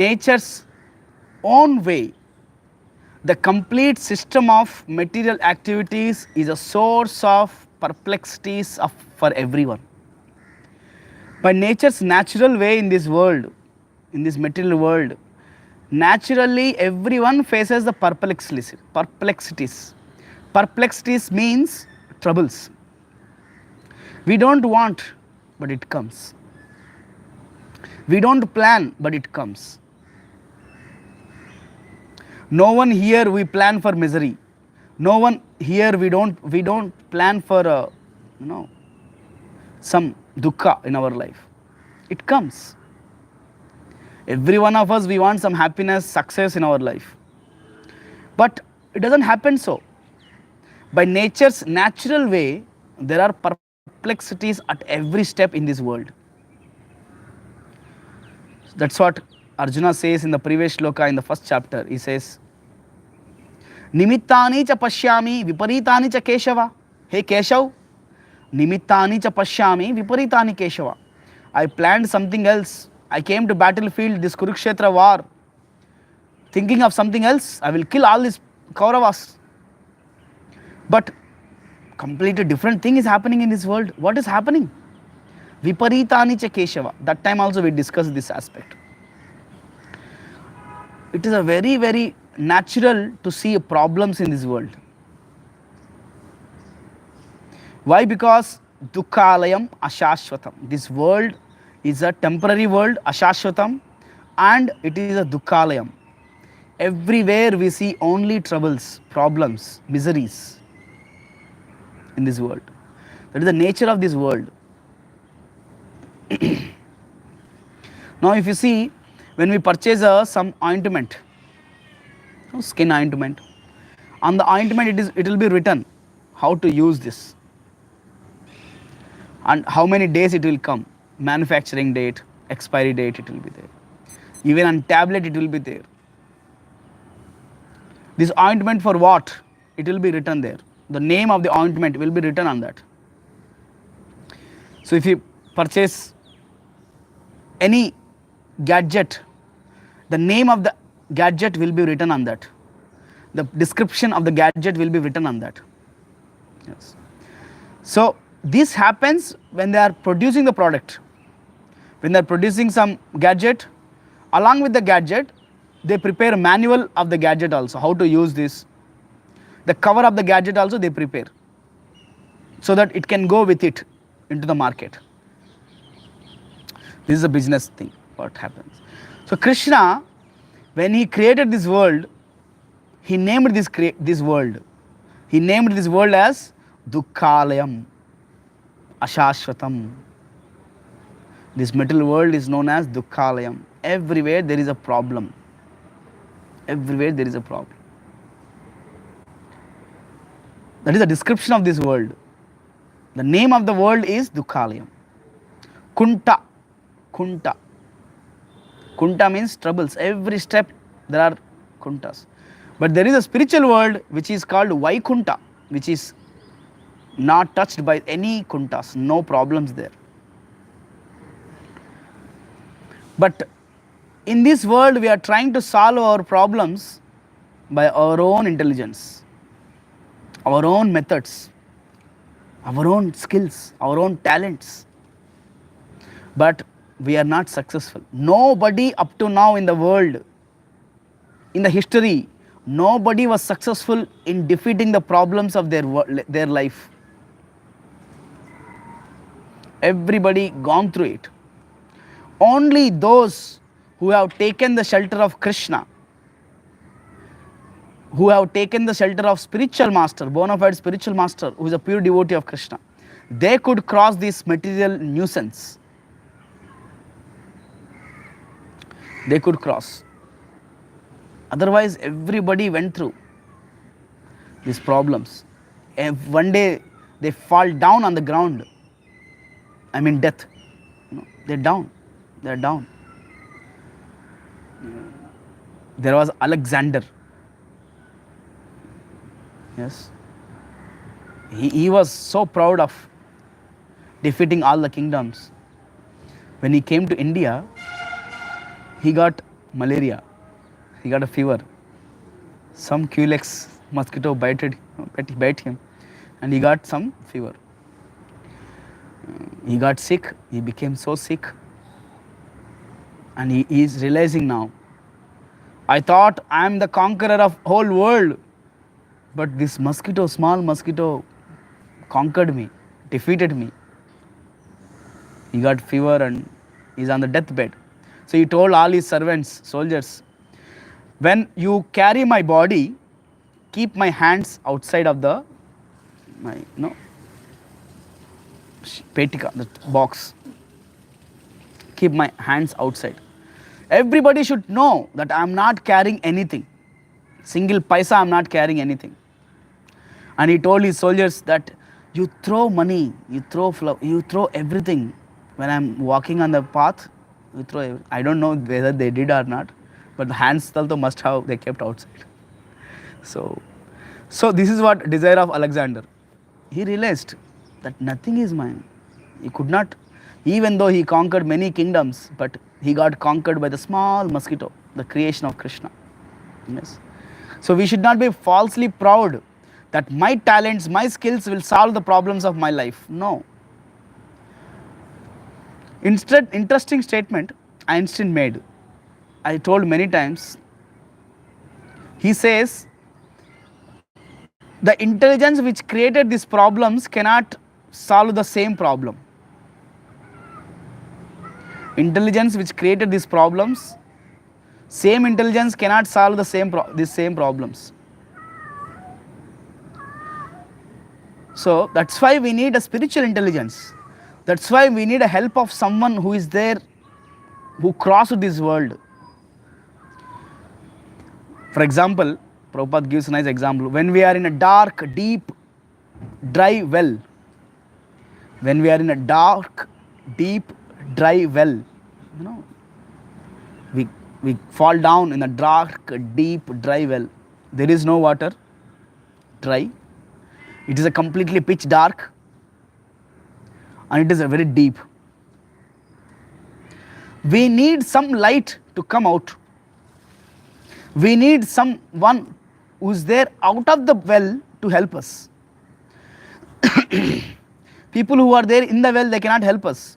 nature's own way, the complete system of material activities is a source of perplexities for everyone. By nature's natural way in this world, in this material world, naturally everyone faces the perplexities. Perplexities. Perplexities means troubles. We don't want, but it comes. We don't plan, but it comes. No one here we plan for misery. No one here we don't plan for some dukkha in our life. It comes. Every one of us we want some happiness, success in our life. But it doesn't happen so. By nature's natural way, there are perplexities at every step in this world. That's what Arjuna says in the previous shloka in the first chapter. He says, Nimittani cha pashyami viparitani cha Keshava. Hey Keshav, Nimittani cha pashyami viparitani Keshava. I planned something else. I came to battlefield, this Kurukshetra war, thinking of something else. I will kill all these Kauravas. But completely different thing is happening in this world. What is happening? Viparitani cha Keshava. That time also we discussed this aspect. It is a very, very natural to see problems in this world. Why? Because Dukkhalayam Ashashvatam. This world is a temporary world, Ashashvatam, and it is a Dukkhalayam. Everywhere we see only troubles, problems, miseries in this world. That is the nature of this world. Now if you see, when we purchase some ointment, skin ointment, on the ointment it will be written how to use this and how many days it will come, manufacturing date, expiry date, it will be there. Even on tablet it will be there. This ointment for what? It will be written there. The name of the ointment will be written on that. So if you purchase any gadget, the name of the gadget will be written on that. The description of the gadget will be written on that. Yes. So this happens when they are producing the product. When they are producing some gadget, along with the gadget, they prepare a manual of the gadget also, how to use this. The cover of the gadget also they prepare, so that it can go with it into the market. This is a business thing, what happens. So Krishna, when he created this world, he named this world. He named this world as Dukkhalayam, Ashashvatam. This material world is known as Dukkhalayam. Everywhere there is a problem. Everywhere there is a problem. That is the description of this world. The name of the world is Dukkhalayam. Kunta. Kunta. Kunta means troubles. Every step there are kuntas. But there is a spiritual world which is called Vaikunta, which is not touched by any kuntas, no problems there. But in this world we are trying to solve our problems by our own intelligence, our own methods, our own skills, our own talents. But we are not successful. Nobody up to now in the world, in the history, nobody was successful in defeating the problems of their life. Everybody gone through it. Only those who have taken the shelter of Krishna, who have taken the shelter of spiritual master, bona fide spiritual master, who is a pure devotee of Krishna, they could cross this material nuisance. They could cross. Otherwise, everybody went through these problems. And one day they fall down on the ground. I mean death. They're down. They're down. There was Alexander. Yes. He was so proud of defeating all the kingdoms. When he came to India, he got malaria. He got a fever. Some Culex mosquito bite him, and he got some fever. He got sick. He became so sick, and he is realizing now. I thought I am the conqueror of whole world, but this mosquito, small mosquito, conquered me, defeated me. He got fever and he's on the deathbed. So he told all his servants, soldiers, when you carry my body, keep my hands outside of the petika, the box. Keep my hands outside. Everybody should know that I am not carrying anything. Single paisa I am not carrying anything. And he told his soldiers that you throw money, you throw everything. When I am walking on the path, you throw everything. I don't know whether they did or not, but the hands also must have they kept outside. So this is what desire of Alexander. He realized that nothing is mine. He could not, even though he conquered many kingdoms, but he got conquered by the small mosquito, the creation of Krishna. Yes. So we should not be falsely proud that my talents, my skills will solve the problems of my life. No. Instead, interesting statement Einstein made. I told many times. He says, the intelligence which created these problems cannot solve the same problem. Intelligence which created these problems, same intelligence cannot solve the same problems. So that's why we need a spiritual intelligence. That's why we need a help of someone who is there, who crossed this world. For example, Prabhupada gives a nice example. When we are in a dark, deep, dry well, when we are in a dark, deep, dry well, we fall down in a dark, deep, dry well. There is no water, dry. It is a completely pitch dark, and it is a very deep. We need some light to come out. We need someone who is there out of the well to help us. People who are there in the well, they cannot help us.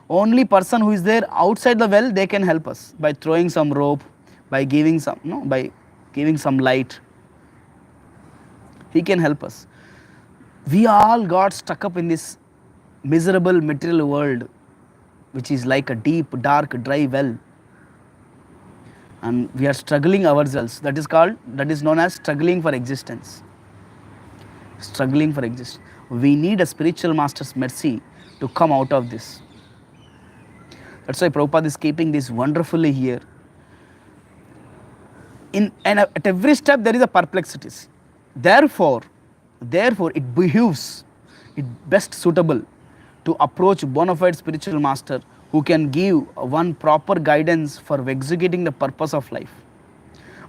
Only person who is there outside the well, they can help us by throwing some rope, by giving some light. He can help us. We all got stuck up in this miserable material world, which is like a deep, dark, dry well. And we are struggling ourselves. That is known as struggling for existence. Struggling for existence. We need a spiritual master's mercy to come out of this. That's why Prabhupada is keeping this wonderfully here. And at every step there is a perplexities. Therefore, it behooves, it best suitable to approach bona fide spiritual master who can give one proper guidance for executing the purpose of life.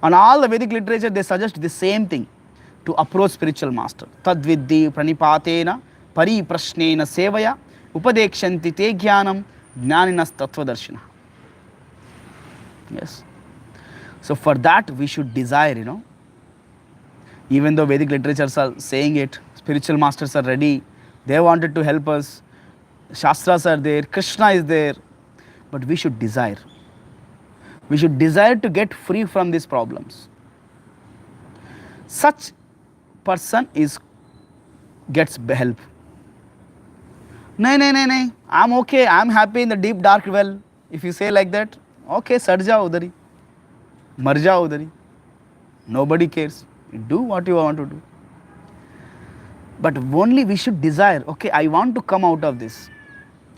And all the Vedic literature, they suggest the same thing, to approach spiritual master. Tadviddi pranipatena pari prashnena sevaya upadekshanti te jnanam jnaninas tattvadarshina. Yes. So for that we should desire, even though Vedic literatures are saying it, spiritual masters are ready, they wanted to help us, Shastras are there, Krishna is there, but we should desire. We should desire to get free from these problems. Such person gets help. No, I'm okay, I'm happy in the deep dark well. If you say like that, okay, sat jao udhari, mar jao udhari. Nobody cares. Do what you want to do. But only we should desire, okay, I want to come out of this.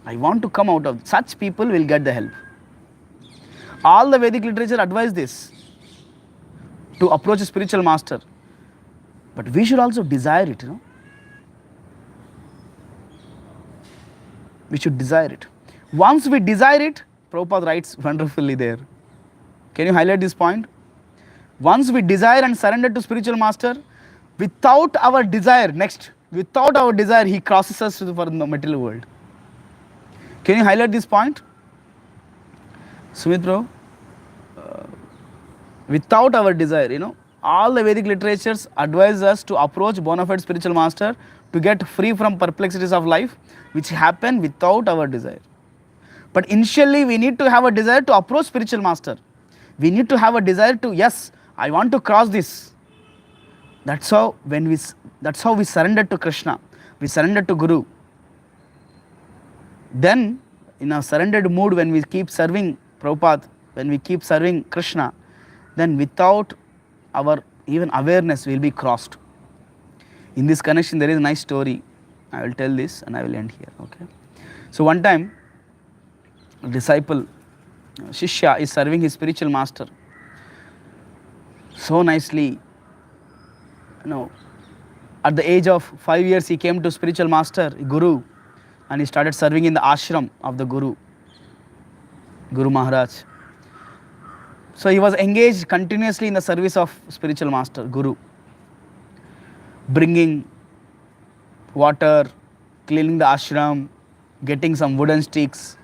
I want to come out of such people will get the help. All the Vedic literature advise this, to approach a spiritual master. But we should also desire it, We should desire it. Once we desire it, Prabhupada writes wonderfully there. Can you highlight this point? Once we desire and surrender to spiritual master, without our desire, he crosses us for the material world. Can you highlight this point? Sumit bro, without our desire, all the Vedic literatures advise us to approach bona fide spiritual master to get free from perplexities of life, which happen without our desire. But initially, we need to have a desire to approach spiritual master. We need to have a desire to, yes, I want to cross this. That's how we surrender to Krishna. We surrender to Guru. Then, in a surrendered mood, when we keep serving Prabhupada, when we keep serving Krishna, then without our even awareness, we will be crossed. In this connection, there is a nice story. I will tell this and I will end here. Okay. So one time, a disciple, Shishya, is serving his spiritual master so nicely. At the age of 5 years, he came to spiritual master, Guru, and he started serving in the ashram of the Guru Maharaj. So he was engaged continuously in the service of spiritual master, Guru, bringing water, cleaning the ashram, getting some wooden sticks,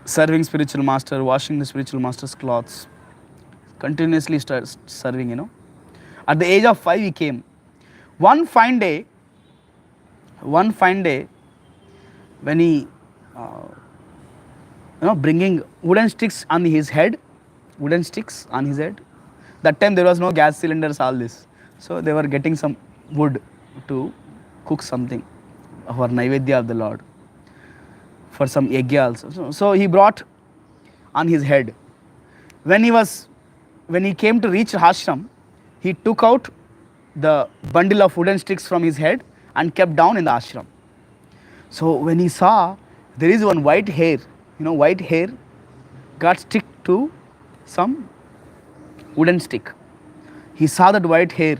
serving spiritual master, washing the spiritual master's clothes, continuously serving. At the age of 5, he came. One fine day, when he, bringing wooden sticks on his head, That time there was no gas cylinders, all this. So they were getting some wood to cook something for Naivedya of the Lord, for some yajna also. So he brought on his head. When he came to reach ashram, he took out the bundle of wooden sticks from his head and kept down in the ashram. So when he saw there is one white hair, white hair got stick to some wooden stick. He saw that white hair.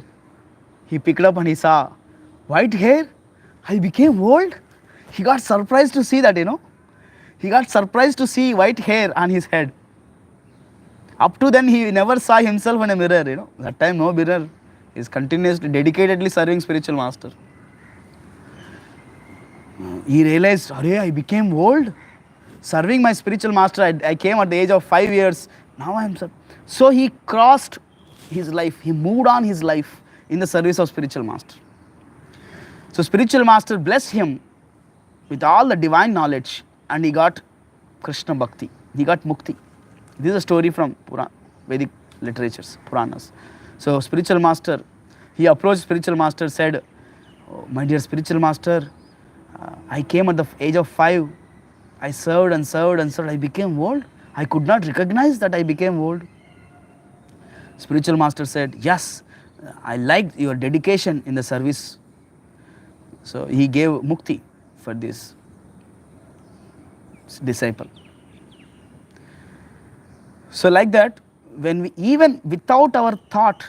He picked up and he saw white hair. I became old. He got surprised to see that, He got surprised to see white hair on his head. Up to then, he never saw himself in a mirror, That time, no mirror. He is continuously, dedicatedly serving spiritual master. He realized, I became old. Serving my spiritual master, I came at the age of 5 years. Now I am. So he crossed his life. He moved on his life in the service of spiritual master. So spiritual master blessed him with all the divine knowledge, and he got Krishna Bhakti. He got Mukti. This is a story from Vedic literatures, Puranas. So spiritual master, he approached spiritual master, said, my dear spiritual master, I came at the age of 5. I served and served and served. I became old. I could not recognize that I became old. Spiritual master said, yes, I liked your dedication in the service. So he gave mukti for this disciple. So like that, when we, even without our thought,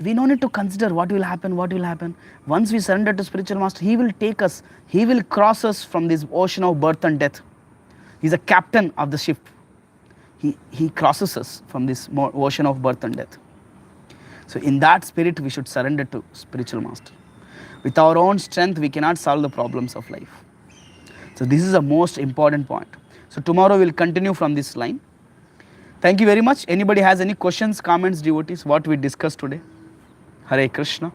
we don't need to consider what will happen. Once we surrender to spiritual master, he will take us, he will cross us from this ocean of birth and death. He's a captain of the ship. He crosses us from this ocean of birth and death. So in that spirit, we should surrender to spiritual master. With our own strength, we cannot solve the problems of life. So this is the most important point. So tomorrow we'll continue from this line. Thank you very much. Anybody has any questions, comments, devotees, what we discussed today? Hare Krishna.